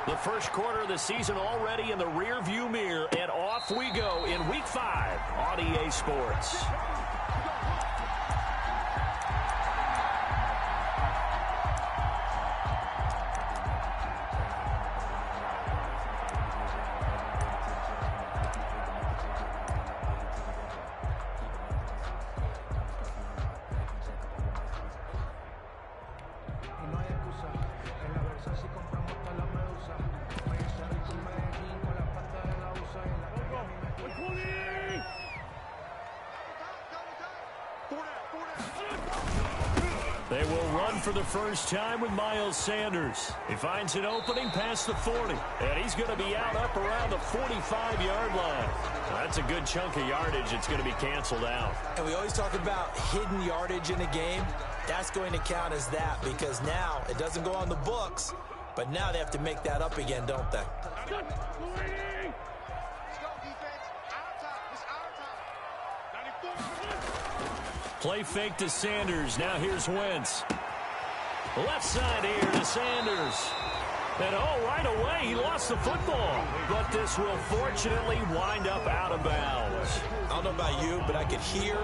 The first quarter of the season already in the rearview mirror, and off we go in Week 5 on EA Sports. They will run for the first time with Miles Sanders. He finds an opening past the 40, and he's going to be out up around the 45-yard line. That's a good chunk of yardage. It's going to be canceled out. And we always talk about hidden yardage in a game. That's going to count as that because now it doesn't go on the books, but now they have to make that up again, don't they? Play fake to Sanders. Now here's Wentz. Left side here to Sanders. And right away he lost the football. But this will fortunately wind up out of bounds. I don't know about you, but I could hear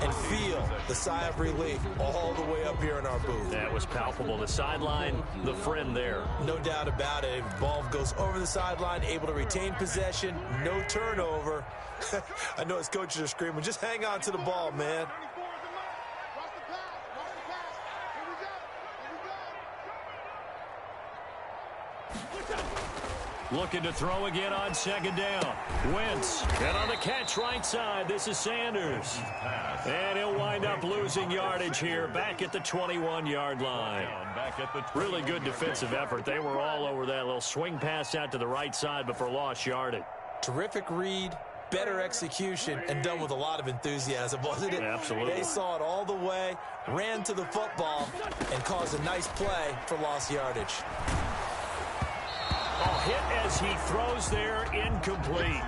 and feel the sigh of relief all the way up here in our booth. That was palpable. The sideline, the friend there. No doubt about it. The ball goes over the sideline, able to retain possession, no turnover. I know his coaches are screaming, just hang on to the ball, man. Looking to throw again on second down. Wentz. And on the catch right side, this is Sanders. And he'll wind up losing yardage here back at the 21-yard line. Really good defensive effort. They were all over that little swing pass out to the right side before lost yardage. Terrific read, better execution, and done with a lot of enthusiasm, wasn't it? Absolutely. They saw it all the way, ran to the football, and caused a nice play for lost yardage. Hit as he throws there, incomplete.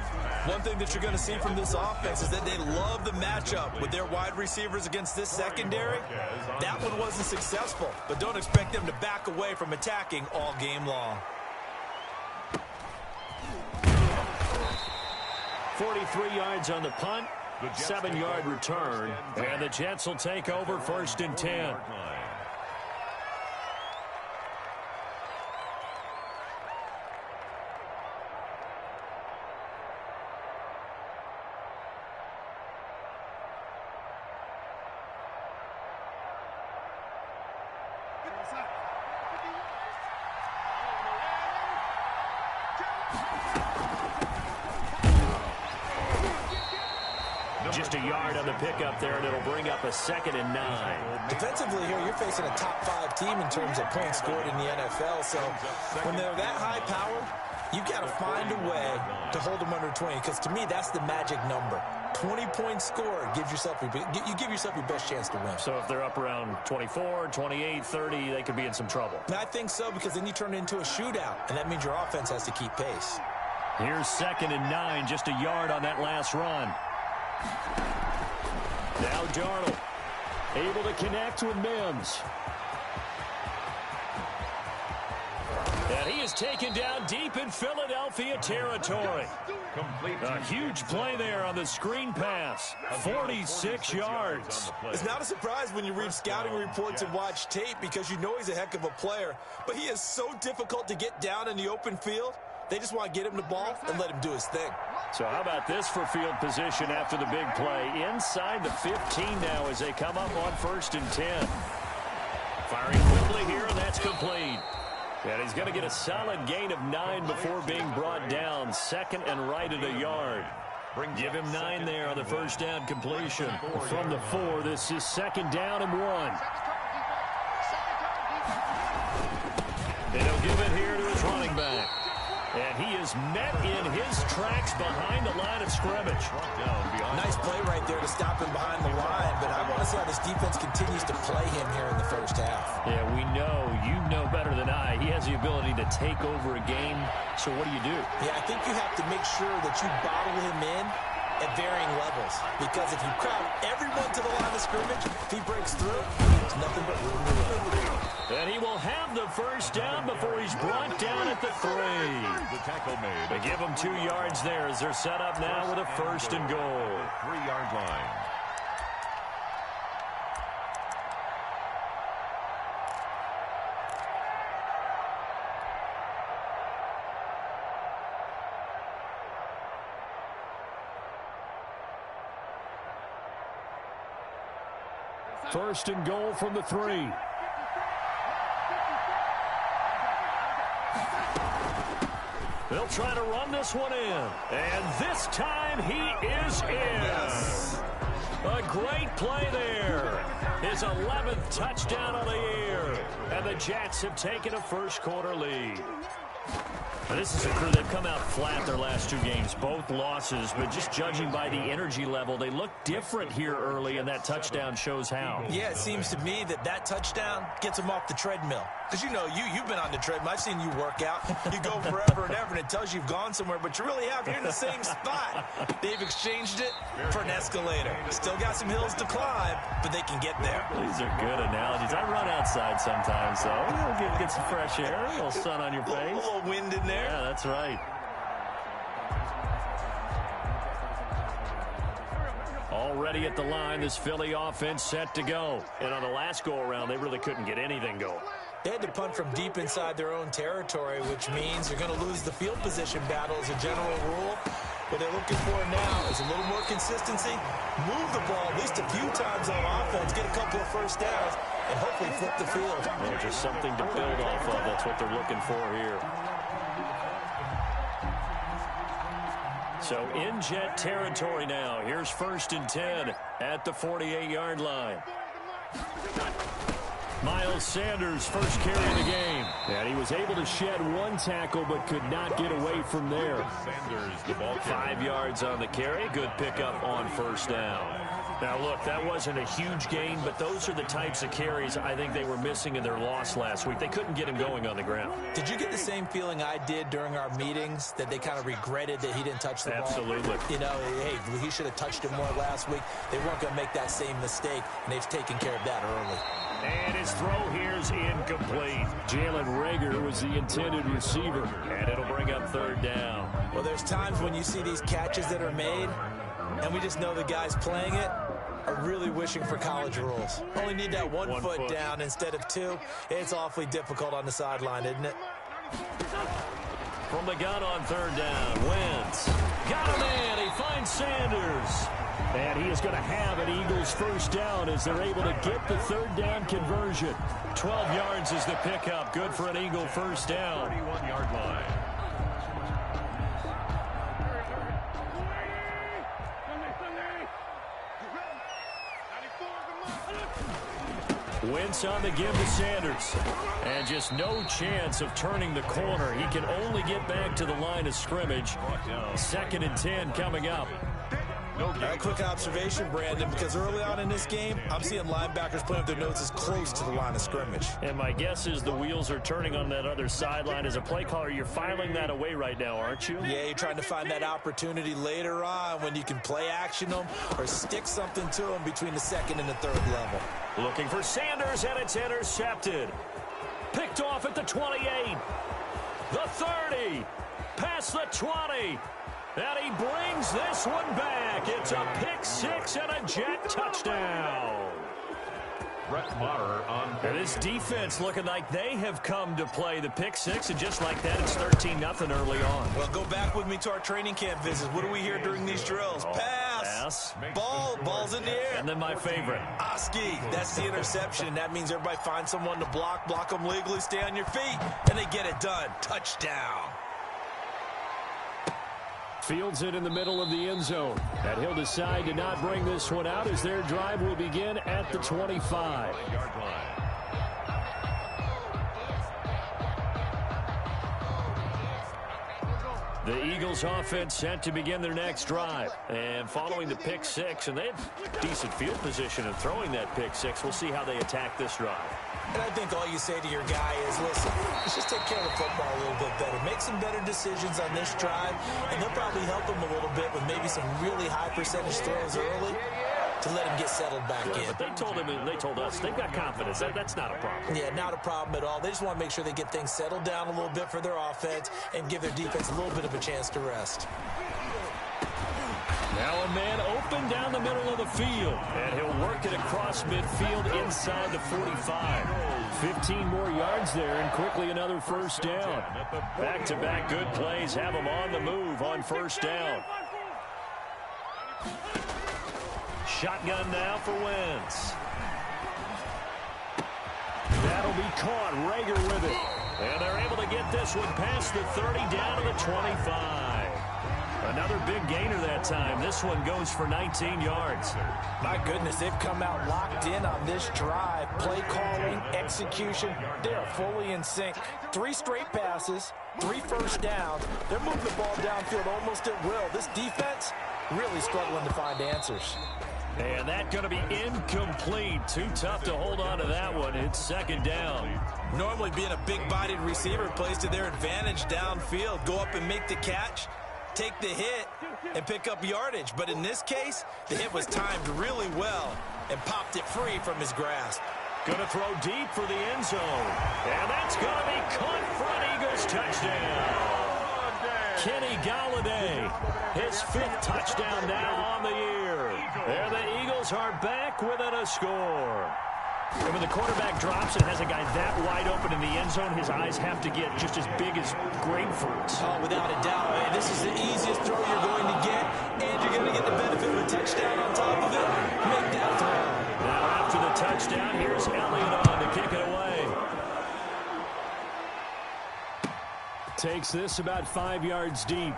One thing that you're going to see from this offense is that they love the matchup with their wide receivers against this secondary. That one wasn't successful, but don't expect them to back away from attacking all game long. 43 yards on the punt, 7-yard return, and the Jets will take over 1st and 10. Just a yard on the pickup there, and it'll bring up a 2nd and 9. Defensively here, you're facing a top 5 team in terms of points scored in the NFL. So when they're that high powered, you got to find a way to hold them under 20. Because to me, that's the magic number. 20 points scored gives yourself you give yourself your best chance to win. So if they're up around 24, 28, 30, they could be in some trouble. And I think so, because then you turn it into a shootout, and that means your offense has to keep pace. Here's 2nd and 9, just a yard on that last run. Now Darnold, able to connect with Mims. And he is taken down deep in Philadelphia territory. A huge play there on the screen pass. 46 yards. It's not a surprise when you read scouting reports and watch tape because you know he's a heck of a player. But he is so difficult to get down in the open field. They just want to get him the ball and let him do his thing. So how about this for field position after the big play? Inside the 15 now as they come up on 1st and 10. Firing quickly here, and that's complete. And he's going to get a solid gain of 9 before being brought down. 2nd and right at a yard. Give him 9 there on the first down completion. From the 4, this is 2nd down and 1. And he'll give it here to his running back. And he is met in his tracks behind the line of scrimmage. Nice play right there to stop him behind the line, but I want to see how this defense continues to play him here in the first half. Yeah, we know, you know better than I, he has the ability to take over a game. So what do? Yeah, I think you have to make sure that you bottle him in at varying levels. Because if you crowd everyone to the line of scrimmage, if he breaks through, there's nothing but room to run. And he will have the first down before he's brought down at the 3. The tackle made. They give him 2 yards there as they're set up now with a first and goal. 3-yard line. First and goal from the 3. They'll try to run this one in. And this time he is in. Yes. A great play there. His 11th touchdown of the year. And the Jets have taken a first-quarter lead. Now, this is a crew. They've come out flat their last 2 games, both losses, but just judging by the energy level, they look different here early, and that touchdown shows how. Yeah, it seems to me that touchdown gets them off the treadmill. Because, you know, you've been on the treadmill. I've seen you work out. You go forever and ever, and it tells you you've gone somewhere, but you really have. You're in the same spot. They've exchanged it for an escalator. Still got some hills to climb, but they can get there. These are good analogies. I run outside sometimes, so get some fresh air, a little sun on your face. A little wind in there. Yeah, that's right. Already at the line, this Philly offense set to go. And on the last go-around, they really couldn't get anything going. They had to punt from deep inside their own territory, which means you're going to lose the field position battle as a general rule. What they're looking for now is a little more consistency, move the ball at least a few times on offense, get a couple of first downs, and hopefully flip the field. Well, just something to build off of. That's what they're looking for here. So in Jet territory now. Here's first and 10 at the 48-yard line. Miles Sanders, first carry of the game. And he was able to shed 1 tackle but could not get away from there. Sanders, the ball 5 yards on the carry. Good pickup on first down. Now, look, that wasn't a huge gain, but those are the types of carries I think they were missing in their loss last week. They couldn't get him going on the ground. Did you get the same feeling I did during our meetings, that they kind of regretted that he didn't touch the ball? Absolutely. You know, hey, he should have touched it more last week. They weren't going to make that same mistake, and they've taken care of that early. And his throw here is incomplete. Jalen Reagor was the intended receiver, and it'll bring up third down. Well, there's times when you see these catches that are made, and we just know the guys playing it are really wishing for college rules. Only need that one foot down instead of 2. It's awfully difficult on the sideline, isn't it? From the gun on third down, Wentz got him in. He finds Sanders. And he is going to have an Eagles first down as they're able to get the third down conversion. 12 yards is the pickup. Good for an Eagle first down. 31-yard line. Wentz on the give to Sanders. And just no chance of turning the corner. He can only get back to the line of scrimmage. 2nd and 10 coming up. A quick observation, Brandon, because early on in this game, I'm seeing linebackers playing with their noses close to the line of scrimmage. And my guess is the wheels are turning on that other sideline. As a play caller, you're filing that away right now, aren't you? Yeah, you're trying to find that opportunity later on when you can play action them or stick something to them between the 2nd and the 3rd level. Looking for Sanders, and it's intercepted. Picked off at the 28. The 30. Past the 20. And he brings this one back. It's a pick 6 and a Jet touchdown. Brett Maher on. And this defense looking like they have come to play the pick 6, and just like that, it's 13-0 early on. Well, go back with me to our training camp visits. What do we hear during these drills? Pass. Ball's in the air. And then my favorite. Oski, that's the interception. That means everybody finds someone to block them legally, stay on your feet, and they get it done. Touchdown. Fields it in the middle of the end zone. And he'll decide to not bring this one out as their drive will begin at the 25. The Eagles offense set to begin their next drive. And following the pick 6, and they have decent field position in throwing that pick 6. We'll see how they attack this drive. And I think all you say to your guy is, listen, let's just take care of the football a little bit better. Make some better decisions on this drive, and they'll probably help him a little bit with maybe some really high percentage throws early to let him get settled back in. But they told us they've got confidence. That's not a problem. Yeah, not a problem at all. They just want to make sure they get things settled down a little bit for their offense and give their defense a little bit of a chance to rest. Now a man open down the middle of the field, and he'll work it across midfield inside the 45. 15 more yards there, and quickly another first down. Back-to-back good plays have him on the move on first down. Shotgun now for Wentz. That'll be caught. Rager with it. And they're able to get this one past the 30 down to the 25. Another big gainer that time. This one goes for 19 yards. My goodness, they've come out locked in on this drive. Play calling, execution, they are fully in sync. 3 straight passes, 3 first downs. They're moving the ball downfield almost at will. This defense really struggling to find answers. And that's going to be incomplete. Too tough to hold on to that one. It's second down. Normally being a big-bodied receiver plays to their advantage downfield. Go up and make the catch, take the hit, and pick up yardage. But in this case, the hit was timed really well and popped it free from his grasp. Going to throw deep for the end zone. And that's going to be caught for an Eagles touchdown. Kenny Golladay, his 5th touchdown now on the year. There the Eagles are back within a score. And when the quarterback drops and has a guy that wide open in the end zone, his eyes have to get just as big as grapefruits. Oh, without a doubt, man. This is the easiest throw you're going to get, and you're going to get the benefit of a touchdown on top of it. Make that throw. Now after the touchdown, here's Elliott on to kick it away. Takes this about 5 yards deep.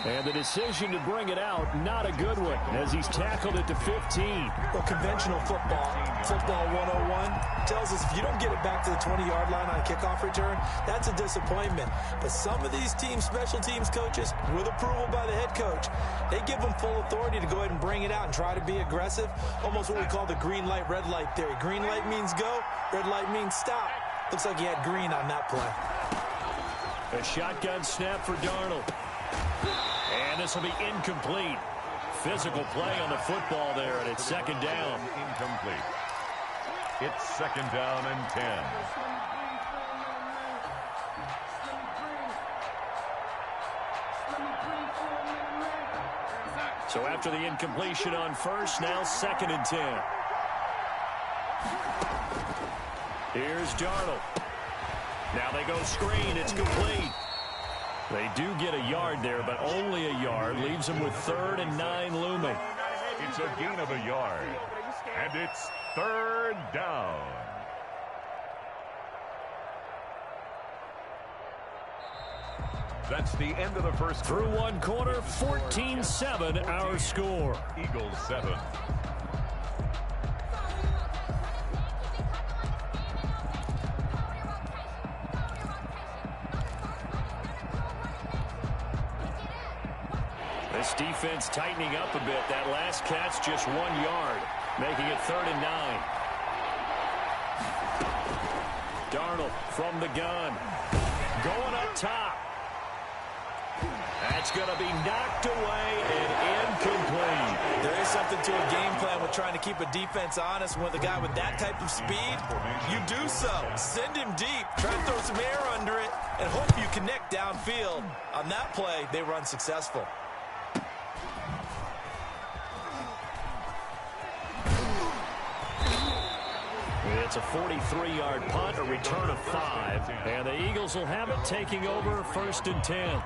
And the decision to bring it out, not a good one, as he's tackled it to 15. Well, conventional football 101, tells us if you don't get it back to the 20-yard line on a kickoff return, that's a disappointment. But some of these teams, special teams coaches, with approval by the head coach, they give them full authority to go ahead and bring it out and try to be aggressive, almost what we call the green light, red light theory. Green light means go, red light means stop. Looks like he had green on that play. A shotgun snap for Darnold. And this will be incomplete. Physical play on the football there, and it's second down. Incomplete. It's second down and 10. So after the incompletion on first, now second and 10. Here's Darnold. Now they go screen. It's complete. They do get a yard there, but only a yard. Leaves them with 3rd and 9 looming. It's a gain of a yard. And it's third down. That's the end of the first. Through one quarter, 14-7 our score. Eagles 7. This defense tightening up a bit. That last catch just 1 yard, making it 3rd and 9. Darnold from the gun. Going up top. That's going to be knocked away and incomplete. There is something to a game plan with trying to keep a defense honest. And with a guy with that type of speed, you do so. Send him deep. Try to throw some air under it and hope you connect downfield. On that play, they were unsuccessful. It's a 43-yard punt, a return of 5. And the Eagles will have it, taking over 1st and 10.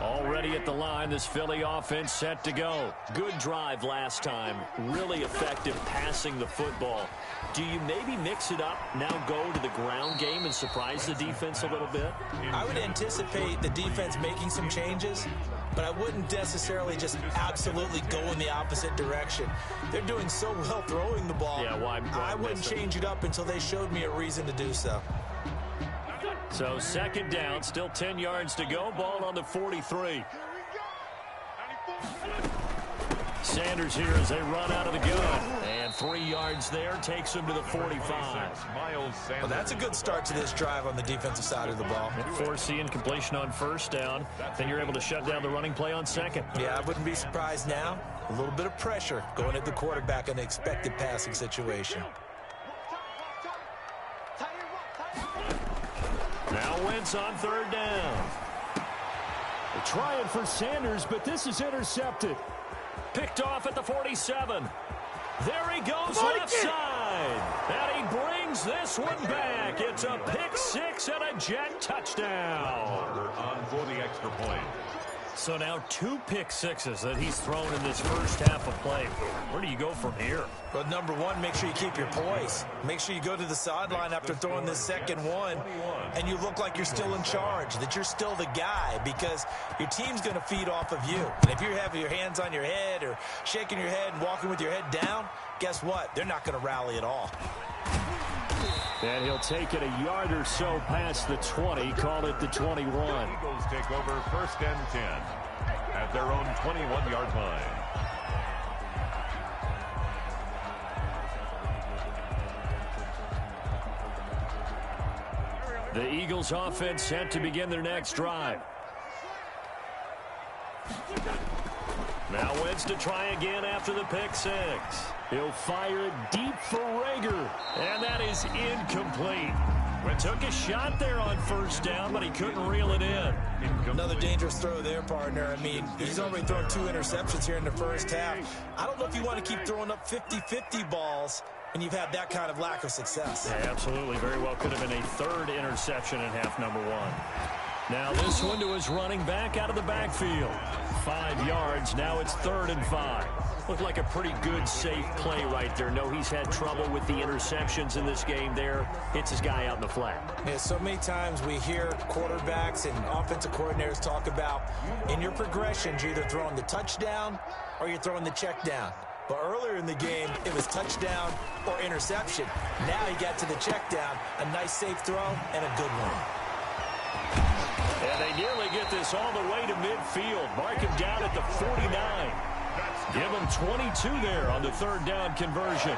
Already at the line, this Philly offense set to go. Good drive last time. Really effective passing the football. Do you maybe mix it up, now go to the ground game and surprise the defense a little bit? I would anticipate the defense making some changes, but I wouldn't necessarily just absolutely go in the opposite direction. They're doing so well throwing the ball. Yeah, why I wouldn't change it up until they showed me a reason to do so. So second down, still 10 yards to go. Ball on the 43. Sanders here as they run out of the gun. And 3 yards there takes him to the 45. Well, that's a good start to this drive on the defensive side of the ball. Forcing completion on first down. Then you're able to shut down the running play on second. Yeah, I wouldn't be surprised now. A little bit of pressure going at the quarterback in the expected passing situation. Now Wentz on third down. They're trying for Sanders, but this is intercepted. Picked off at the 47. There he goes left side. And he brings this one back. It's a pick six and a Jet touchdown. On for the extra point. So now 2 pick sixes that he's thrown in this first half of play. Where do you go from here? Well, number one, make sure you keep your poise. Make sure you go to the sideline after throwing this second one, and you look like you're still in charge, that you're still the guy, because your team's going to feed off of you. And if you're having your hands on your head or shaking your head and walking with your head down, guess what? They're not going to rally at all. And he'll take it a yard or so past the 20, call it the 21. Eagles take over first and 10 at their own 21-yard line. The Eagles offense set to begin their next drive. Now Wentz to try again after the pick six. He'll fire it deep for Rager. And that is incomplete. Took a shot there on first down, but he couldn't reel it in. Another dangerous throw there, partner. I mean, he's already thrown 2 interceptions here in the first half. I don't know if you want to keep throwing up 50-50 balls when you've had that kind of lack of success. Yeah, absolutely. Very well could have been a 3rd interception in half number 1. Now this one to his running back out of the backfield. 5 yards. Now it's 3rd and 5. Looked like a pretty good, safe play right there. No, he's had trouble with the interceptions in this game there. Hits his guy out in the flat. Yeah, so many times we hear quarterbacks and offensive coordinators talk about in your progressions, you're either throwing the touchdown or you're throwing the check down. But earlier in the game, it was touchdown or interception. Now he got to the check down, a nice safe throw, and a good one. And they nearly get this all the way to midfield. Mark him down at the 49. Give him 22 there on the 3rd down conversion.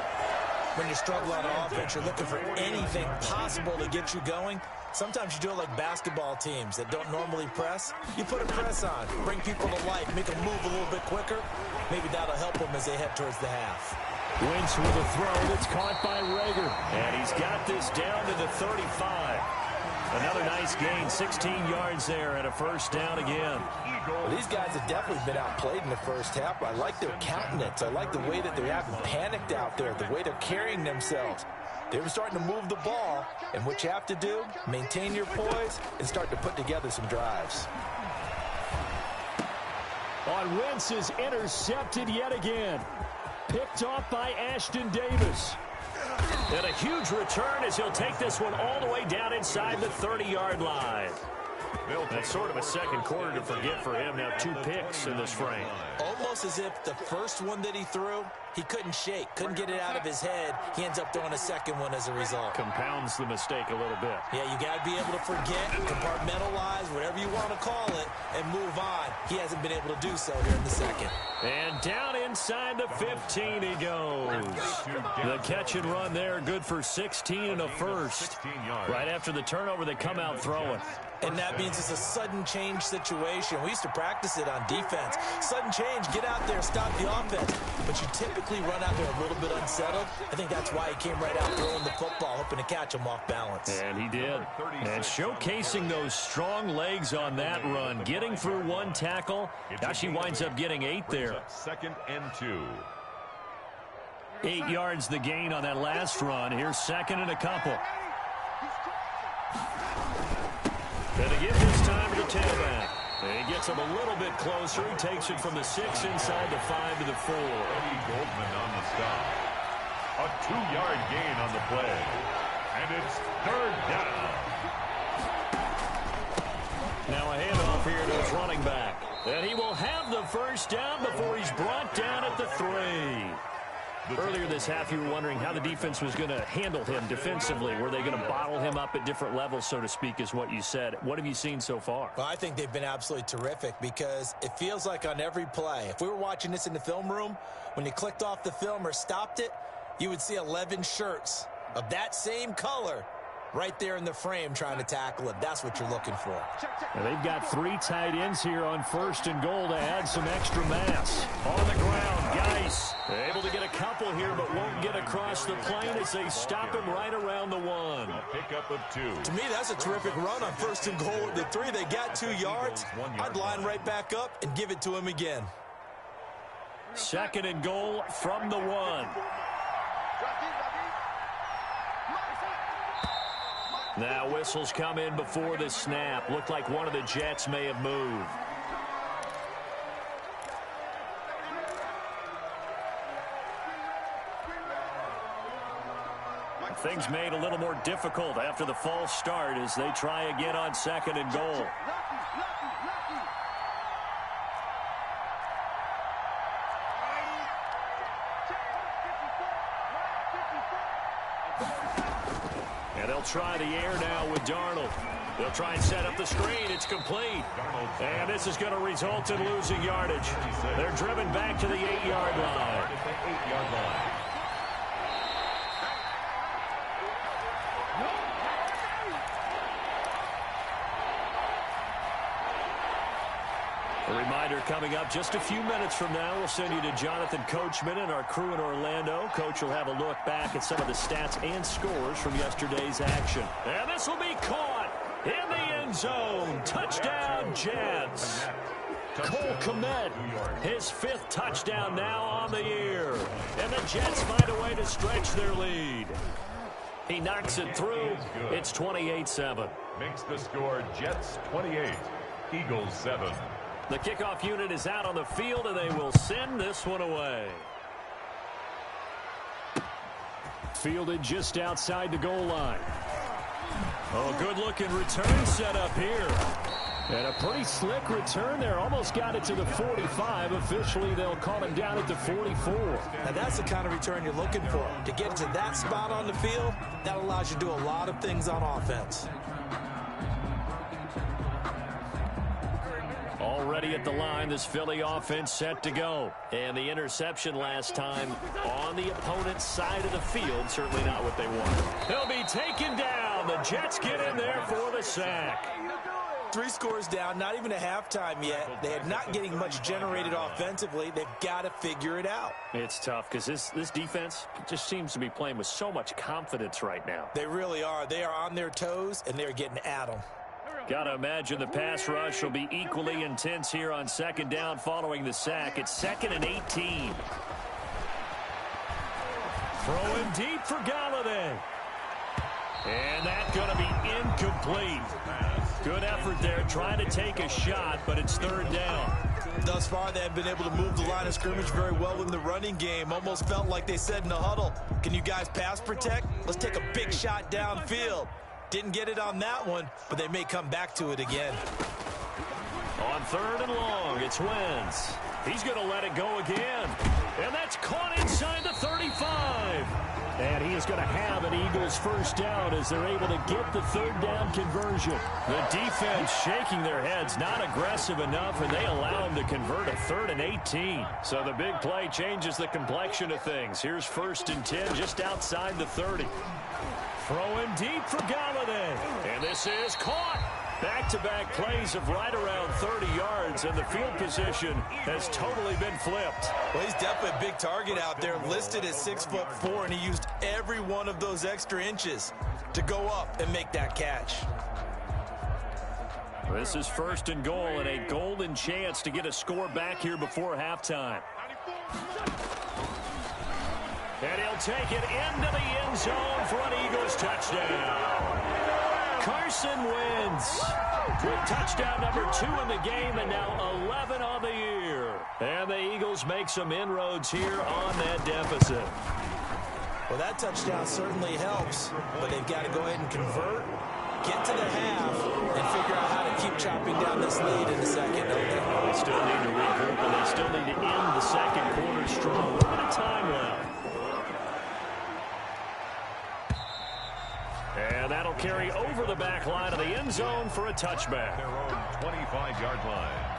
When you struggle on offense, you're looking for anything possible to get you going. Sometimes you do it like basketball teams that don't normally press. You put a press on, bring people to life, make them move a little bit quicker. Maybe that'll help them as they head towards the half. Wentz with a throw that's caught by Rager. And he's got this down to the 35. Another nice gain, 16 yards there, and a first down again. Well, these guys have definitely been outplayed in the first half. I like their countenance. I like the way that they haven't panicked out there, the way they're carrying themselves. They were starting to move the ball, and what you have to do, maintain your poise and start to put together some drives. On Wentz is intercepted yet again. Picked off by Ashton Davis. And a huge return as he'll take this one all the way down inside the 30-yard line. That's sort of a second quarter to forget for him. Now 2 picks in this frame. Almost as if the first one that he threw, he couldn't shake, couldn't get it out of his head. He ends up throwing a second one as a result. Compounds the mistake a little bit. Yeah, you got to be able to forget, compartmentalize, whatever you want to call it, and move on. He hasn't been able to do so here in the second. And down inside the 15 he goes. The catch and run there, good for 16 and a first. Right after the turnover, they come out throwing. And that means it's a sudden change situation. We used to practice it on defense. Sudden change, get out there, stop the offense. But you typically run out there a little bit unsettled. I think that's why he came right out throwing the football, hoping to catch him off balance. And he did. And showcasing those strong legs on that run, getting through 1 tackle. Now she winds up getting 8 there. 2nd and 2. 8 yards the gain on that last run. Here's 2nd and a couple. And again this time to the tailback. And he gets him a little bit closer. He takes it from the 6 inside the 5 to the 4. Eddie Goldman on the stop. A 2-yard gain on the play. And it's 3rd down. Now a handoff here to his running back. And he will have the first down before he's brought down at the 3. Earlier this half, you were wondering how the defense was going to handle him defensively. Were they going to bottle him up at different levels, so to speak, is what you said. What have you seen so far? Well, I think they've been absolutely terrific because it feels like on every play, if we were watching this in the film room, when you clicked off the film or stopped it, you would see 11 shirts of that same color right there in the frame trying to tackle it. That's what you're looking for. Now they've got 3 tight ends here on 1st and goal to add some extra mass. On the ground, Geis able to get a couple here, but won't get across the plane as they stop him right around the 1. A pickup of 2. To me, that's a terrific run on 1st and goal at the 3. They got 2 yards. I'd line right back up and give it to him again. 2nd and goal from the 1. Now whistles come in before the snap. Looked like one of the Jets may have moved. Things made a little more difficult after the false start as they try again on 2nd and goal. And they'll try the air now with Darnold. They'll try and set up the screen. It's complete. And this is going to result in losing yardage. They're driven back to the 8-yard line. A reminder coming up just a few minutes from now. We'll send you to Jonathan Coachman and our crew in Orlando. Coach will have a look back at some of the stats and scores from yesterday's action. And this will be caught in the end zone. Touchdown, Jets. Cole Kmet, his 5th touchdown now on the year. And the Jets find a way to stretch their lead. He knocks it through. It's 28-7. Makes the score Jets 28, Eagles 7. The kickoff unit is out on the field, and they will send this one away. Fielded just outside the goal line. Oh, good-looking return set up here. And a pretty slick return there. Almost got it to the 45. Officially, they'll call him down at the 44. Now, that's the kind of return you're looking for. To get to that spot on the field, that allows you to do a lot of things on offense. Already at the line, this Philly offense set to go. And the interception last time on the opponent's side of the field, certainly not what they wanted. He'll be taken down. The Jets get in there for the sack. 3 scores down, not even a halftime yet. They are not getting much generated offensively. They've got to figure it out. It's tough because this defense just seems to be playing with so much confidence right now. They really are. They are on their toes, and they're getting at them. Got to imagine the pass rush will be equally intense here on 2nd down following the sack. It's 2nd and 18. Throwing deep for Galladay. And that's going to be incomplete. Good effort there trying to take a shot, but it's 3rd down. Thus far, they have been able to move the line of scrimmage very well in the running game. Almost felt like they said in the huddle, can you guys pass protect? Let's take a big shot downfield. Didn't get it on that one, but they may come back to it again. On 3rd and long, it's Wentz. He's going to let it go again. And that's caught inside the 35. And he is going to have an Eagles 1st down as they're able to get the 3rd down conversion. The defense shaking their heads, not aggressive enough, and they allow him to convert a 3rd and 18. So the big play changes the complexion of things. Here's 1st and 10 just outside the 30. Throwing deep for Galladay. And this is caught. Back-to-back plays of right around 30 yards, and the field position has totally been flipped. Well, he's definitely a big target out there, listed at 6'4", and he used every one of those extra inches to go up and make that catch. This is 1st and goal, and a golden chance to get a score back here before halftime. And he'll take it into the end zone for an Eagles touchdown. Carson Wentz with touchdown number 2 in the game and now 11 on the year. And the Eagles make some inroads here on that deficit. Well, that touchdown certainly helps, but they've got to go ahead and convert, get to the half, and figure out how to keep chopping down this lead in the second, don't they? They still need to regroup, and they still need to end the second quarter strong. A little bit of time left. And that'll carry over the back line of the end zone for a touchback. Their own 25-yard line.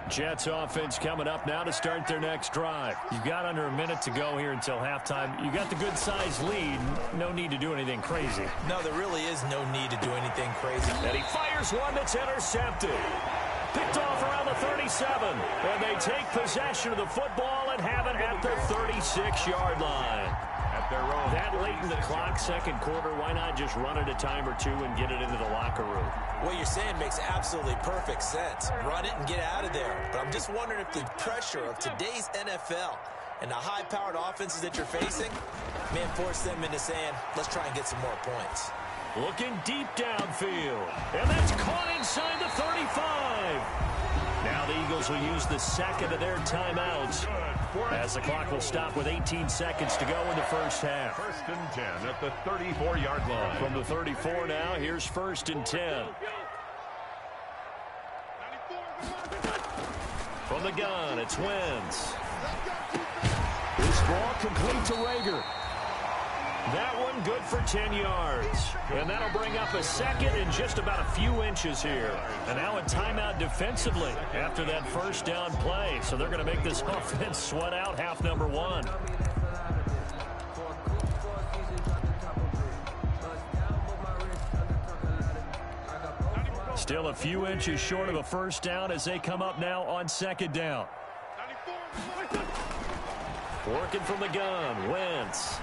Jets offense coming up now to start their next drive. You've got under a minute to go here until halftime. You got the good-sized lead. No need to do anything crazy. No, there really is no need to do anything crazy. And he fires one that's intercepted. Picked off around the 37. And they take possession of the football and have it at the 36-yard line. At their own. That late in the clock, second quarter, why not just run it a time or two and get it into the locker room? What you're saying makes absolutely perfect sense. Run it and get out of there. But I'm just wondering if the pressure of today's NFL and the high-powered offenses that you're facing may force them into saying, let's try and get some more points. Looking deep downfield. And that's caught inside the 35. Now the Eagles will use the second of their timeouts as the clock will stop with 18 seconds to go in the first half. First and 10 at the 34-yard line. From the 34 now, here's first and 10. From the gun, it's Wentz. This ball complete to Rager. That one good for 10 yards. And that'll bring up a second and just about a few inches here. And now a timeout defensively after that first down play. So they're going to make this offense sweat out half number one. Still a few inches short of a first down as they come up now on second down. Working from the gun, Wentz.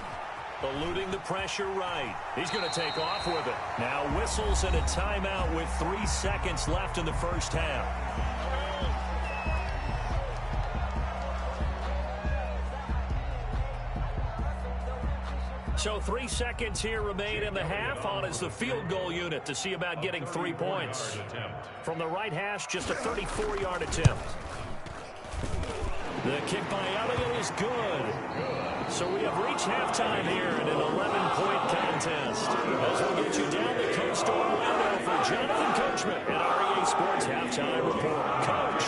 Eluding the pressure right. He's going to take off with it. Now whistles and a timeout with 3 seconds left in the first half. So 3 seconds here remain in the half. On is the field goal unit to see about getting 3 points. From the right hash, just a 34-yard attempt. The kick by Elliott is good. So we have reached halftime here in an 11-point contest. As we'll get you down the coast to Orlando for Jonathan Coachman at REA Sports Halftime Report. Coach.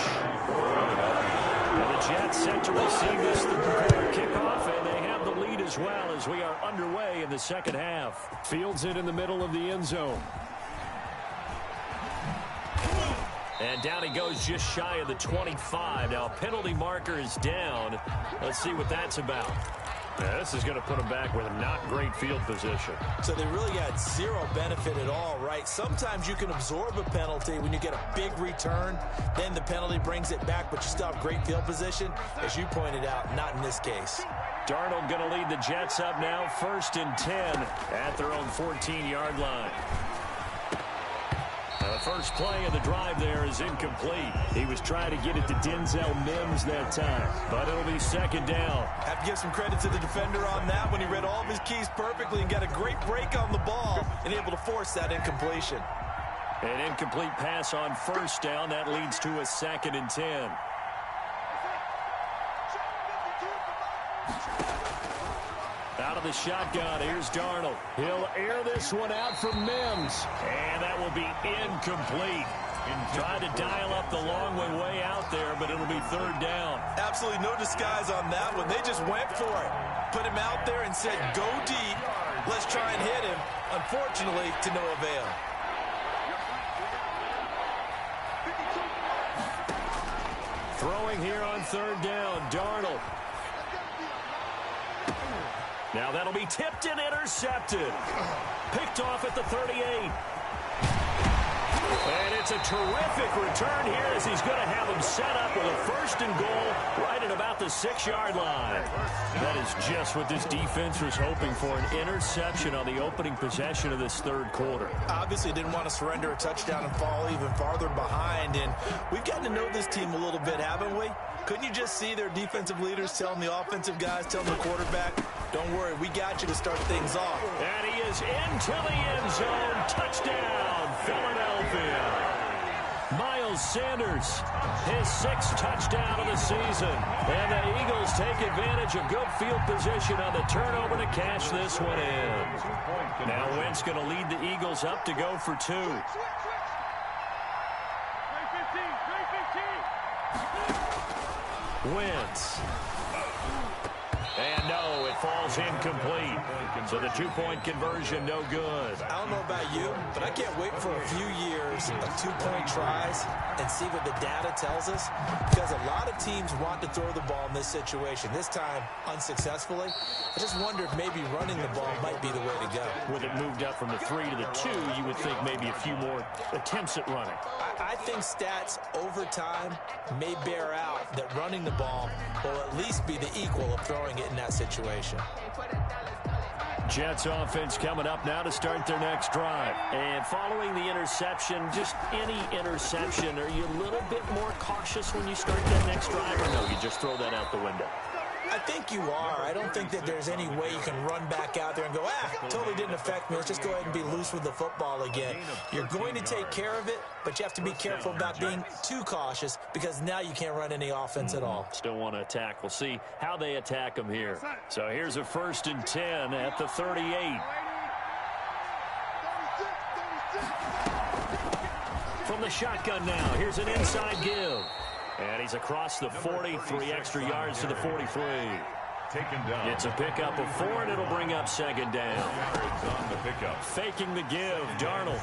And the Jets set to receive this third-quarter kickoff, and they have the lead as well as we are underway in the second half. Fields it in the middle of the end zone. And down he goes just shy of the 25. Now, penalty marker is down. Let's see what that's about. Yeah, this is going to put them back with a not great field position. So they really got zero benefit at all, right? Sometimes you can absorb a penalty when you get a big return. Then the penalty brings it back, but you still have great field position. As you pointed out, not in this case. Darnold going to lead the Jets up now, first and 10 at their own 14-yard line. The first play of the drive there is incomplete. He was trying to get it to Denzel Mims that time, but it'll be second down. Have to give some credit to the defender on that when he read all of his keys perfectly and got a great break on the ball and able to force that incompletion. An incomplete pass on first down. That leads to a second and 10. Out of the shotgun, here's Darnold. He'll air this one out for Mims. And that will be incomplete. Tried to dial up the long way out there, but it'll be third down. Absolutely no disguise on that one. They just went for it. Put him out there and said, go deep. Let's try and hit him. Unfortunately, to no avail. Throwing here on third down, Darnold. Now that'll be tipped and intercepted. Picked off at the 38. And it's a terrific return here as he's going to have him set up with a first and goal right at about the 6-yard line. That is just what this defense was hoping for, an interception on the opening possession of this third quarter. Obviously didn't want to surrender a touchdown and fall even farther behind. And we've gotten to know this team a little bit, haven't we? Couldn't you just see their defensive leaders telling the offensive guys, telling the quarterback, don't worry, we got you to start things off. And he is into the end zone. Touchdown, Philadelphia. Miles Sanders, his 6th touchdown of the season. And the Eagles take advantage of good field position on the turnover to cash this one in. Now Wentz going to lead the Eagles up to go for 2. 3:15. Wentz. And no, it falls incomplete. So the two-point conversion, no good. I don't know about you, but I can't wait for a few years of two-point tries and see what the data tells us, because a lot of teams want to throw the ball in this situation. This time, unsuccessfully. I just wonder if maybe running the ball might be the way to go. With it moved up from the 3 to the 2, you would think maybe a few more attempts at running. I think stats over time may bear out that running the ball will at least be the equal of throwing it in that situation. Jets offense coming up now to start their next drive. And following the interception, just any interception, are you a little bit more cautious when you start that next drive, or no, you just throw that out the window? I think you are. I don't think that there's any way you can run back out there and go, totally didn't affect me. Let's just go ahead and be loose with the football again. You're going to take care of it, but you have to be careful about being too cautious, because now you can't run any offense at all. Still want to attack. We'll see how they attack them here. So here's a 1st and 10 at the 38. From the shotgun now, here's an inside give. And he's across the 40, 3 extra yards to the 43. Taken down. It's a pickup of 4, and it'll bring up 2nd down. On the pickup. Faking the give, Darnold.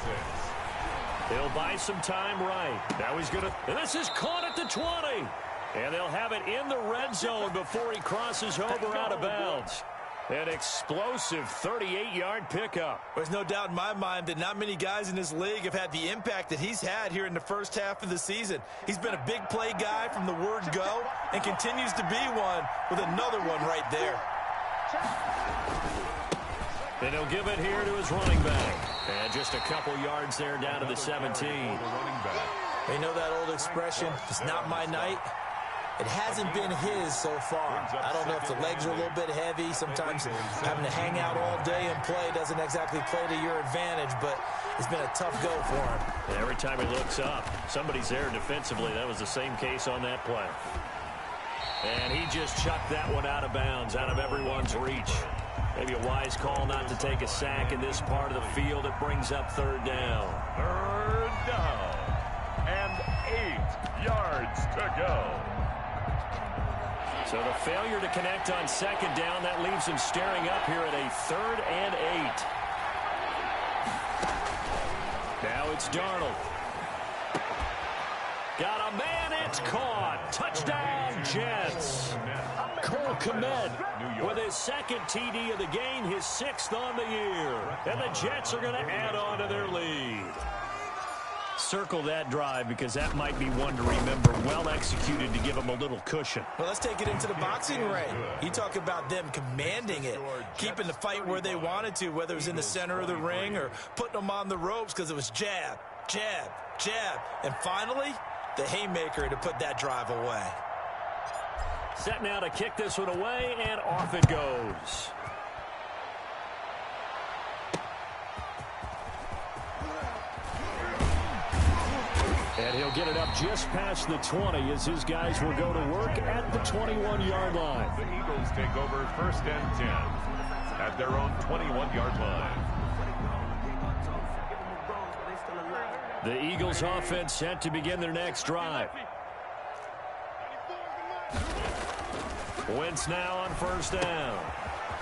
He'll buy some time right. Now he's going to, and this is caught at the 20. And they'll have it in the red zone before he crosses over out of bounds. An explosive 38-yard pickup. There's no doubt in my mind that not many guys in this league have had the impact that he's had here in the first half of the season. He's been a big play guy from the word go and continues to be one with another one right there. And he'll give it here to his running back. And just a couple yards there down to the 17. You know that old expression, it's not my night? It hasn't been his so far. I don't know if the legs are a little bit heavy. Sometimes having to hang out all day and play doesn't exactly play to your advantage, but it's been a tough go for him. And every time he looks up, somebody's there defensively. That was the same case on that play. And he just chucked that one out of bounds, out of everyone's reach. Maybe a wise call not to take a sack in this part of the field. It brings up 3rd down. 3rd down. And 8 yards to go. So the failure to connect on 2nd down, that leaves him staring up here at a 3rd and 8. Now it's Darnold. Got a man, it's caught. Touchdown, Jets. Cole Kmet with his 2nd TD of the game, his 6th on the year. And the Jets are going to add on to their lead. Circle that drive, because that might be one to remember. Well executed to give them a little cushion. Well, let's take it into the boxing ring. You talk about them commanding it, keeping the fight where they wanted to, whether it was in the center of the ring or putting them on the ropes, because it was jab, jab, jab. And finally, the haymaker to put that drive away. Set now to kick this one away, and off it goes. And he'll get it up just past the 20 as his guys will go to work at the 21-yard line. The Eagles take over 1st and 10 at their own 21-yard line. The Eagles offense set to begin their next drive. Wentz now on 1st down.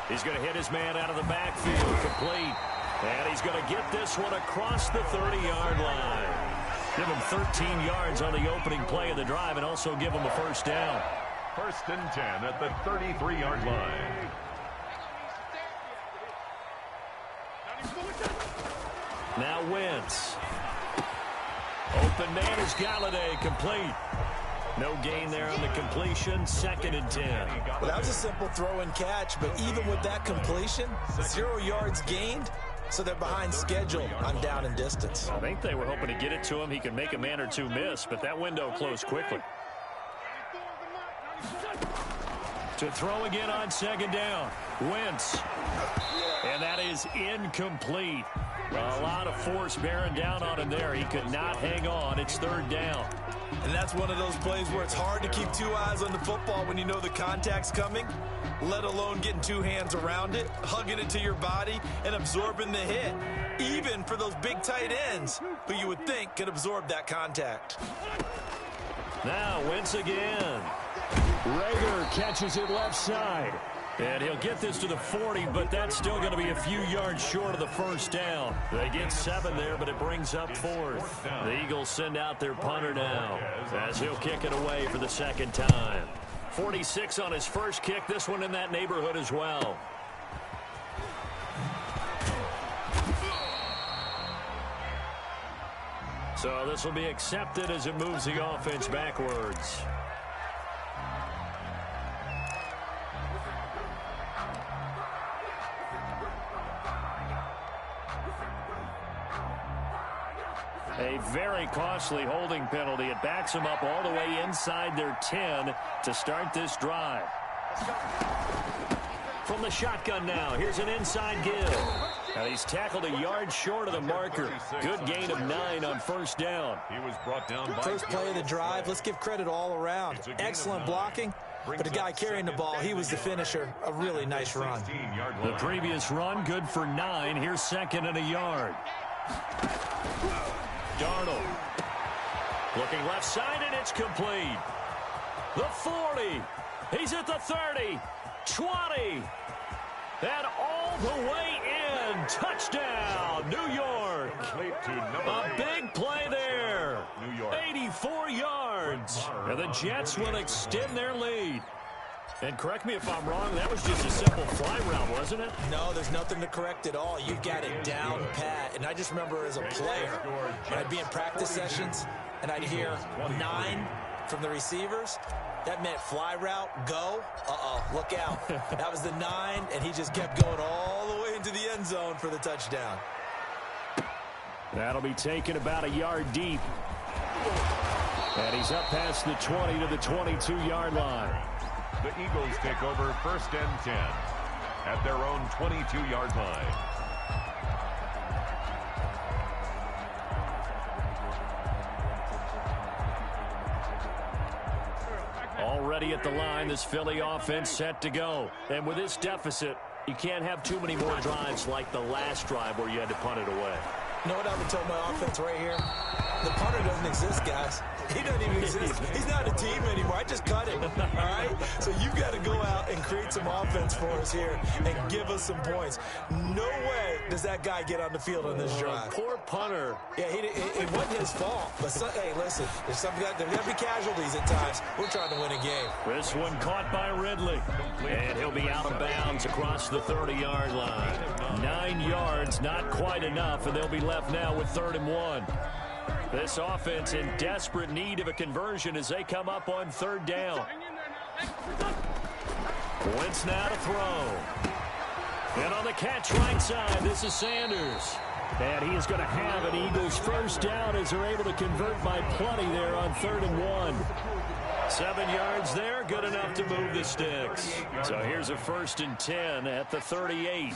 He's going to hit his man out of the backfield, complete. And he's going to get this one across the 30-yard line. Give him 13 yards on the opening play of the drive, and also give him a 1st down. 1st and 10 at the 33-yard line. Now Wentz. Open man is Galladay, complete. No gain there on the completion. 2nd and 10. Well, that was a simple throw and catch, but even with that completion, 0 yards gained. So they're behind schedule on down and distance. I think they were hoping to get it to him. He could make a man or two miss, but that window closed quickly. To throw again on 2nd down. Wentz. And that is incomplete. A lot of force bearing down on him there. He could not hang on. It's 3rd down. And that's one of those plays where it's hard to keep 2 eyes on the football when you know the contact's coming, let alone getting 2 hands around it, hugging it to your body, and absorbing the hit. Even for those big tight ends who you would think could absorb that contact. Now Wentz again. Reagor catches it left side. And he'll get this to the 40, but that's still going to be a few yards short of the first down. They get 7 there, but it brings up 4th. The Eagles send out their punter now as he'll kick it away for the second time. 46 on his first kick, this one in that neighborhood as well. So this will be accepted as it moves the offense backwards. A very costly holding penalty. It backs them up all the way inside their 10 to start this drive. From the shotgun now, here's an inside give. And he's tackled a yard short of the marker. Good gain of 9 on first down. He was brought down by first play of the drive. Let's give credit all around. Excellent blocking. But the guy carrying the ball, he was the finisher. A really nice run. The previous run, good for 9. Here's second and a yard. Darnold looking left side, and it's complete. The 40. He's at the 30. 20. And all the way in. Touchdown, New York. A big play there. 84 yards. And the Jets will extend their lead. And correct me if I'm wrong, that was just a simple fly route, wasn't it? No, there's nothing to correct at all. You've got it down pat. And I just remember as a player, when I'd be in practice sessions, and I'd hear 9 from the receivers. That meant fly route, go. Look out. That was the 9, and he just kept going all the way into the end zone for the touchdown. That'll be taken about a yard deep. And he's up past the 20 to the 22-yard line. The Eagles take over first and 10 at their own 22-yard line. Already at the line, this Philly offense set to go. And with this deficit, you can't have too many more drives like the last drive where you had to punt it away. You know what I would tell my offense right here? The punter doesn't exist, guys. He doesn't even exist. He's not a team anymore. I just cut him, all right? So you've got to go out and create some offense for us here and give us some points. No way does that guy get on the field on this drive. Poor punter. Yeah, it wasn't his fault. But, hey, listen, there's got to be casualties at times. We're trying to win a game. This one caught by Ridley. And he'll be out of bounds across the 30-yard line. 9 yards, not quite enough, and they'll be left now with 3rd and 1. This offense in desperate need of a conversion as they come up on 3rd down. Wentz now to throw. And on the catch right side, this is Sanders. And he is going to have an Eagles first down as they're able to convert by plenty there on 3rd and 1. 7 yards there, good enough to move the sticks. So here's a 1st and 10 at the 38.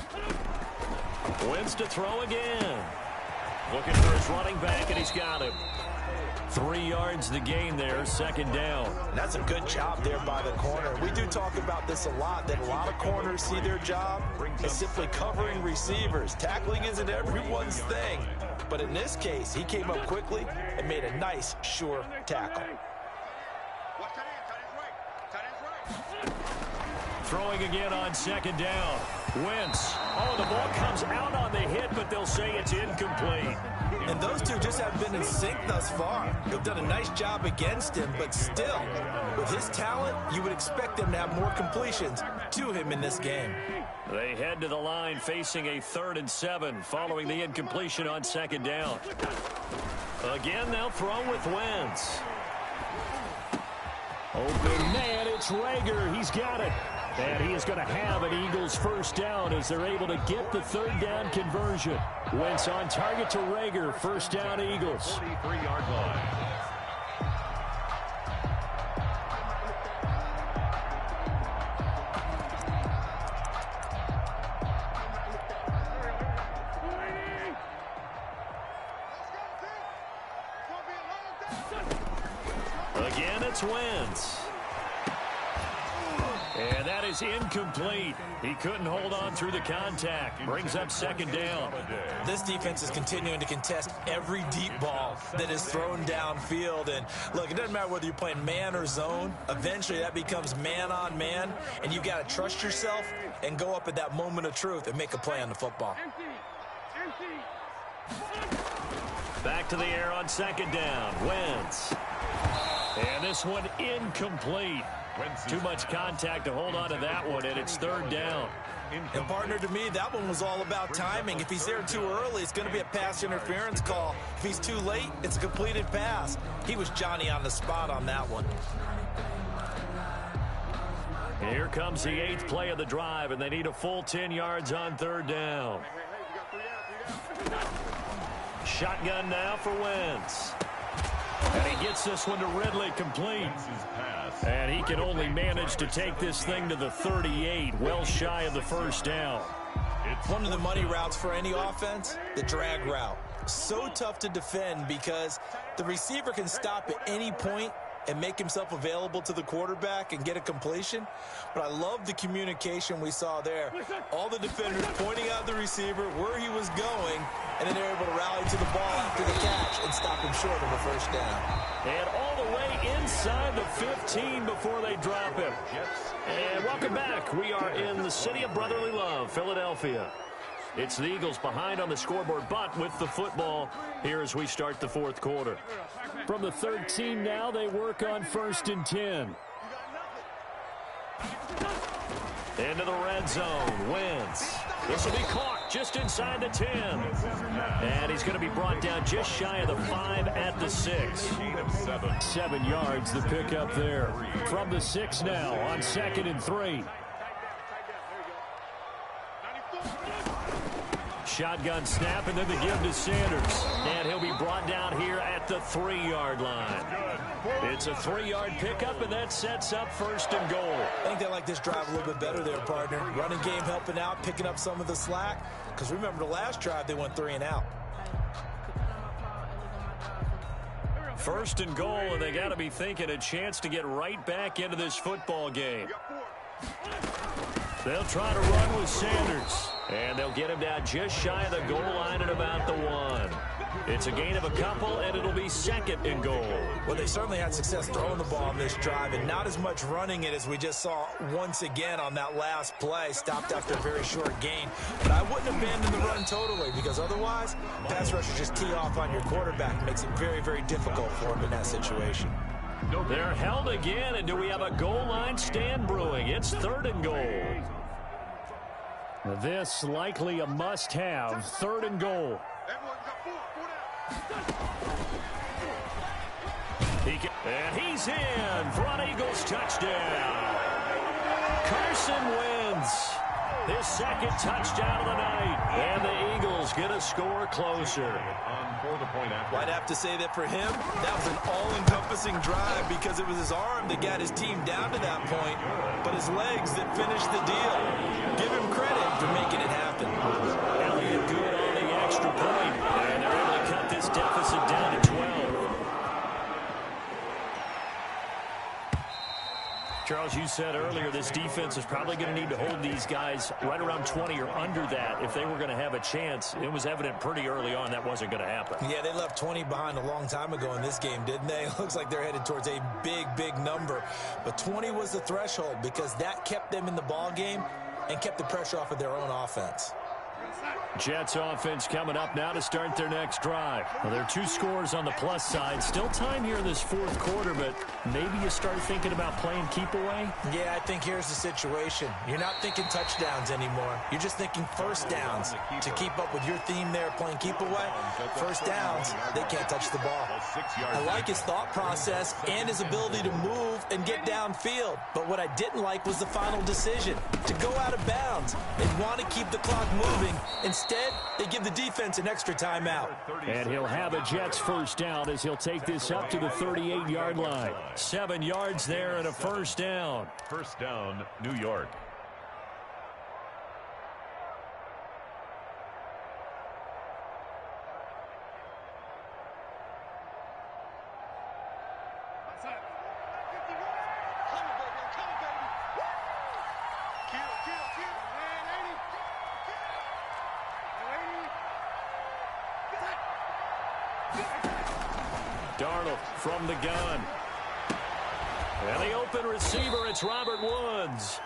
Wentz to throw again. Looking for his running back, and he's got him. 3 yards the gain there, 2nd down. That's a good job there by the corner. We do talk about this a lot, that a lot of corners see their job as simply covering receivers. Tackling isn't everyone's thing. But in this case, he came up quickly and made a nice, sure tackle. Throwing again on 2nd down. Wentz. Oh, the ball comes out on the hit, but they'll say it's incomplete. And those two just haven't been in sync thus far. They've done a nice job against him, but still, with his talent, you would expect them to have more completions to him in this game. They head to the line facing a 3rd and 7 following the incompletion on 2nd down. Again, they'll throw with Wentz. Open man, it's Reagor. He's got it. And he is going to have an Eagles first down as they're able to get the 3rd down conversion. Wentz on target to Reagor. First down, Eagles. 43-yard line. Again, it's Wentz. And that is incomplete. He couldn't hold on through the contact. Brings up second down. This defense is continuing to contest every deep ball that is thrown downfield. And look, it doesn't matter whether you're playing man or zone. Eventually that becomes man on man. And you got to trust yourself and go up at that moment of truth and make a play on the football. Back to the air on second down. Wentz. And this one incomplete. Too much contact to hold on to that one, and it's third down. And partner, to me, that one was all about timing. If he's there too early, it's going to be a pass interference call. If he's too late, it's a completed pass. He was Johnny on the spot on that one. Here comes the 8th play of the drive, and they need a full 10 yards on third down. Shotgun now for Wentz. And he gets this one to Ridley complete. And he can only manage to take this thing to the 38, well shy of the first down. One of the money routes for any offense, the drag route. So tough to defend because the receiver can stop at any point and make himself available to the quarterback and get a completion. But I love the communication we saw there. All the defenders pointing out the receiver, where he was going, and then they're able to rally to the ball after the catch and stop him short of a first down. And all the way inside the 15 before they drop him. And welcome back. We are in the city of brotherly love, Philadelphia. It's the Eagles behind on the scoreboard, but with the football here as we start the fourth quarter. From the 13 now, they work on 1st and 10. Into the red zone. Wentz. This will be caught just inside the 10. And he's going to be brought down just shy of the 5 at the 6. 7 yards the pickup there. From the 6 now on 2nd and 3. Shotgun snap, and then the give to Sanders. And he'll be brought down here at the 3-yard line. It's a 3-yard pickup, and that sets up 1st and goal. I think they like this drive a little bit better there, partner. Running game helping out, picking up some of the slack. Because remember the last drive, they went 3 and out. 1st and goal, and they got to be thinking a chance to get right back into this football game. They'll try to run with Sanders. And they'll get him down just shy of the goal line at about the 1. It's a gain of a couple, and it'll be 2nd and goal. Well, they certainly had success throwing the ball on this drive, and not as much running it as we just saw once again on that last play. Stopped after a very short gain. But I wouldn't abandon the run totally, because otherwise, pass rushers just tee off on your quarterback. Makes it very, very difficult for him in that situation. They're held again, and do we have a goal line stand brewing? It's 3rd and goal. This likely a must-have. 3rd and goal. And he's in for an Eagles touchdown. Carson Wentz. His 2nd touchdown of the night. And the Eagles get a score closer. Well, I'd have to say that for him, that was an all-encompassing drive because it was his arm that got his team down to that point, but his legs that finished the deal. Give him credit for making it happen. Elliott good on the extra point, and they're able to cut this deficit down to 12. Charles, you said earlier this defense is probably going to need to hold these guys right around 20 or under that if they were going to have a chance. It was evident pretty early on that wasn't going to happen. Yeah, they left 20 behind a long time ago in this game, didn't they? It looks like they're headed towards a big, big number. But 20 was the threshold because that kept them in the ball game and kept the pressure off of their own offense. Jets offense coming up now to start their next drive. Well, there are 2 scores on the plus side. Still time here in this 4th quarter, but maybe you start thinking about playing keep away? Yeah, I think here's the situation. You're not thinking touchdowns anymore. You're just thinking first downs. To keep up with your theme there, playing keep away, first downs, they can't touch the ball. I like his thought process and his ability to move and get downfield. But what I didn't like was the final decision, to go out of bounds and want to keep the clock moving. Instead, they give the defense an extra timeout. And he'll have a Jets first down as he'll take this up to the 38-yard line. 7 yards there and a first down. First down, New York. from the gun. And the open receiver, it's Robert Woods.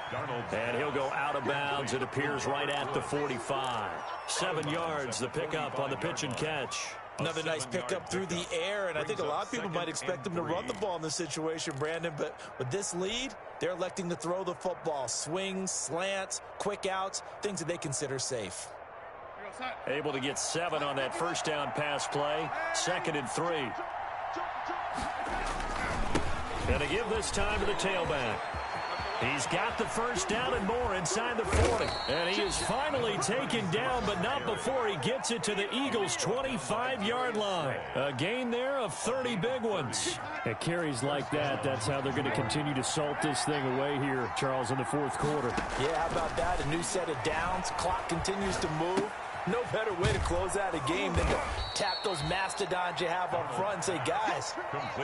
And he'll go out of bounds. It appears right at the 45. 7 yards, the pickup on the pitch and catch. Another nice pickup through the air, and I think a lot of people might expect them to run the ball in this situation, Brandon, but with this lead, they're electing to throw the football. Swings, slants, quick outs, things that they consider safe. Able to get 7 on that first down pass play. 2nd and 3. Going to give this time to the tailback. He's got the first down and more inside the 40. And he is finally taken down, but not before he gets it to the Eagles' 25-yard line. A gain there of 30 big ones. At carries like that, that's how they're going to continue to salt this thing away here, Charles, in the fourth quarter. Yeah, how about that? A new set of downs. Clock continues to move. No better way to close out a game than to tap those mastodons you have up front and say, guys,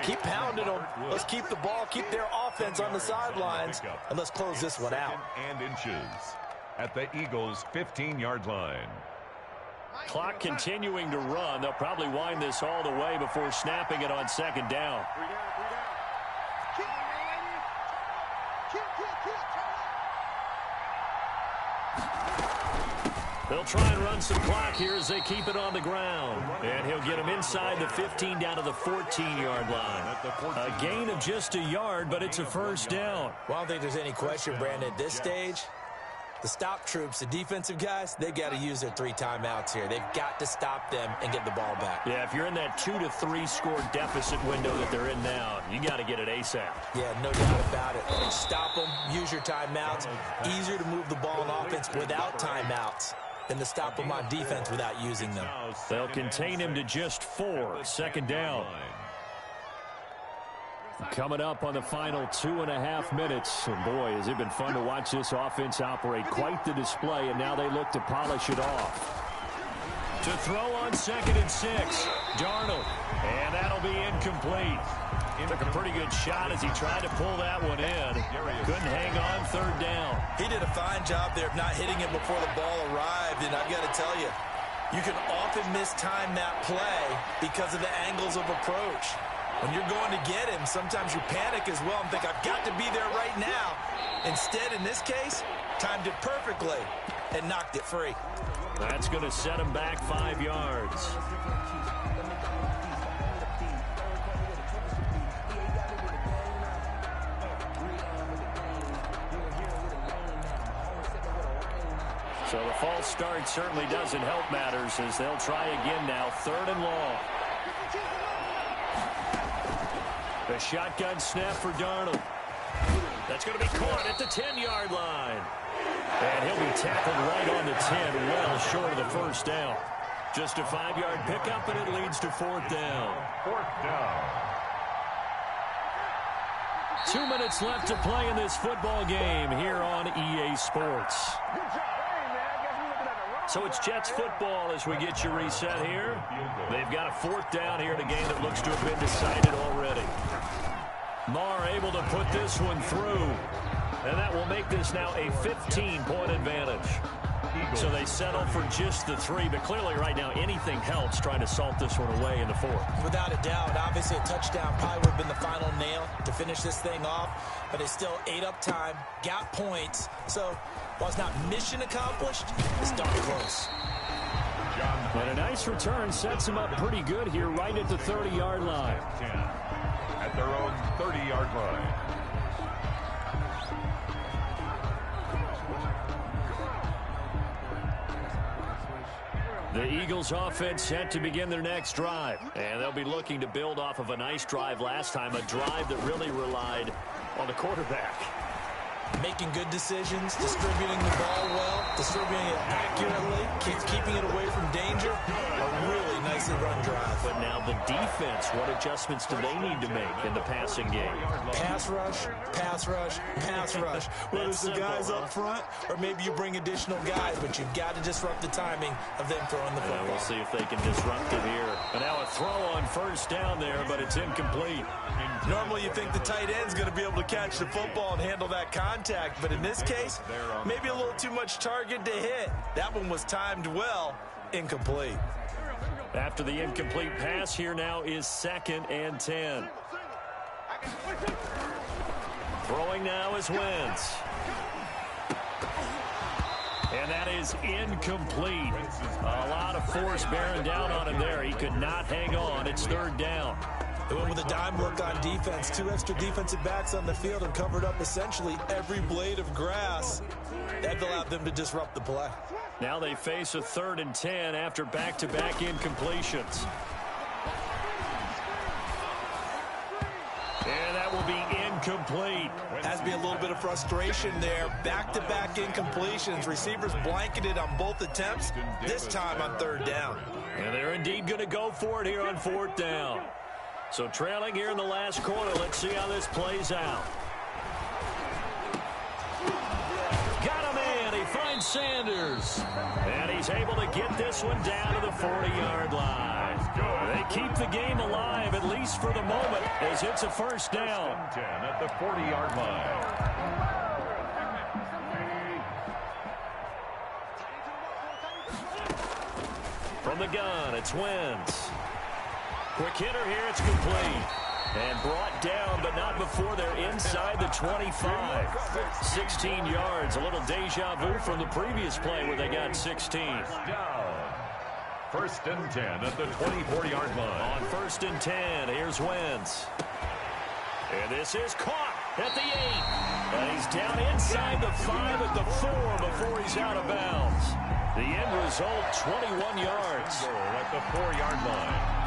keep pounding them. Let's keep the ball, keep their offense on the sidelines, and let's close this one out. And inches at the Eagles' 15-yard line. Clock continuing to run. They'll probably wind this all the way before snapping it on 2nd down. They'll try and run some clock here as they keep it on the ground. And he'll get him inside the 15 down to the 14-yard line. A gain of just a yard, but it's a first down. Well, I don't think there's any question, Brandon, at this stage, the stop troops, the defensive guys, they've got to use their 3 timeouts here. They've got to stop them and get the ball back. Yeah, if you're in that 2 to 3 score deficit window that they're in now, you got to get it ASAP. Yeah, no doubt about it. Stop them, use your timeouts. Easier to move the ball on offense without timeouts than to stop them on defense without using them. They'll contain him to just 4. 2nd down. Coming up on the final 2.5 minutes. And boy, has it been fun to watch this offense operate. Quite the display, and now they look to polish it off. To throw on 2nd and 6. Darnold. And that'll be incomplete. Took a pretty good shot as he tried to pull that one in. Couldn't hang on 3rd down. He did a fine job there of not hitting it before the ball arrived, and I've got to tell you, you can often mistime that play because of the angles of approach. When you're going to get him, sometimes you panic as well and think, I've got to be there right now. Instead, in this case, timed it perfectly and knocked it free. That's going to set him back 5 yards. So the false start certainly doesn't help matters as they'll try again now. 3rd and long. The shotgun snap for Darnold. That's going to be caught at the 10-yard line. And he'll be tackled right on the 10, well short of the first down. Just a 5-yard pickup, and it leads to 4th down. 4th down. 2 minutes left to play in this football game here on EA Sports. So it's Jets football as we get you reset here. They've got a 4th down here in a game that looks to have been decided already. Marr able to put this one through. And that will make this now a 15-point advantage. So they settle for just the 3, but clearly right now anything helps trying to salt this one away in the 4th. Without a doubt, obviously a touchdown probably would have been the final nail to finish this thing off, but they still ate up time, got points. So while it's not mission accomplished, it's darn close. And a nice return sets him up pretty good here right at the 30-yard line. 10 at their own 30-yard line. The Eagles offense set to begin their next drive. And they'll be looking to build off of a nice drive last time, a drive that really relied on the quarterback. Making good decisions, distributing the ball well, distributing it accurately, keeping it away from danger. A really nicely run drive. But now the defense, what adjustments do they need to make in the passing game? Pass rush, pass rush, pass rush. Whether it's the guys up front or maybe you bring additional guys, but you've got to disrupt the timing of them throwing the football. We'll see if they can disrupt it here. And now a throw on 1st down there, but it's incomplete. Normally you think the tight end's going to be able to catch the football and handle that contact, but in this case, maybe a little too much target to hit. That one was timed well, incomplete. After the incomplete pass, here now is 2nd and 10. Throwing now is Wentz. And that is incomplete. A lot of force bearing down on him there. He could not hang on. It's 3rd down. They went with a dime look on defense. 2 extra defensive backs on the field and covered up essentially every blade of grass. That allowed them to disrupt the play. Now they face a 3rd and 10 after back-to-back incompletions. And that will be incomplete. Has to be a little bit of frustration there. Back-to-back incompletions. Receivers blanketed on both attempts, this time on 3rd down. And they're indeed going to go for it here on 4th down. So trailing here in the last quarter. Let's see how this plays out. Got him in. He finds Sanders. And he's able to get this one down to the 40-yard line. They keep the game alive, at least for the moment, as it's a 1st down. 10 at the 40-yard line. From the gun, it's Wentz. Quick hitter here, it's complete. And brought down, but not before they're inside the 25. 16 yards, a little deja vu from the previous play where they got 16. Down. 1st and 10 at the 24-yard line. On 1st and 10, here's Wentz. And this is caught at the 8. And he's down inside the 5 at the 4 before he's out of bounds. The end result, 21 yards. Goal at the 4-yard line.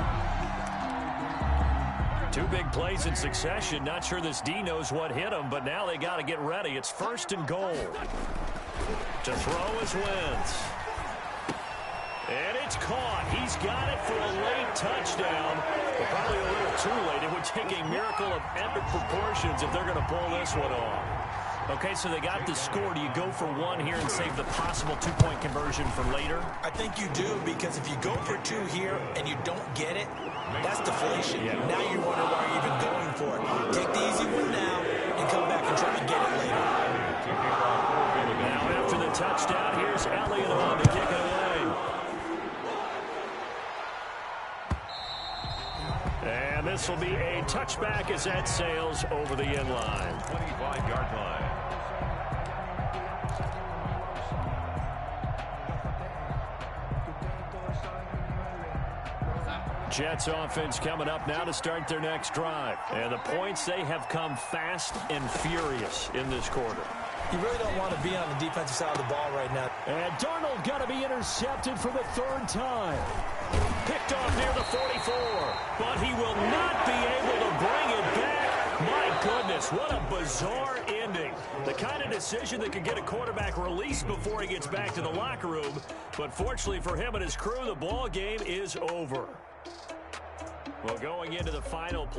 2 big plays in succession. Not sure this D knows what hit him, but now they got to get ready. It's 1st and goal. To throw is Wentz. And it's caught. He's got it for a late touchdown. But probably a little too late. It would take a miracle of epic proportions if they're going to pull this one off. Okay, so they got the score. Do you go for 1 here and save the possible 2-point conversion for later? I think you do, because if you go for 2 here and you don't get it, that's deflation. Yeah. Now you wonder why you're even going for it. Take the easy one now and come back and try and get it later. Now after the touchdown, here's Elliott on to kick it away. And this will be a touchback as that sails over the end line. 25-yard line. Jets offense coming up now to start their next drive. And the points, they have come fast and furious in this quarter. You really don't want to be on the defensive side of the ball right now. And Darnold got to be intercepted for the 3rd time. Picked off near the 44, but he will not be able to bring it back. My goodness, what a bizarre ending. The kind of decision that could get a quarterback released before he gets back to the locker room. But fortunately for him and his crew, the ball game is over. Well, going into the final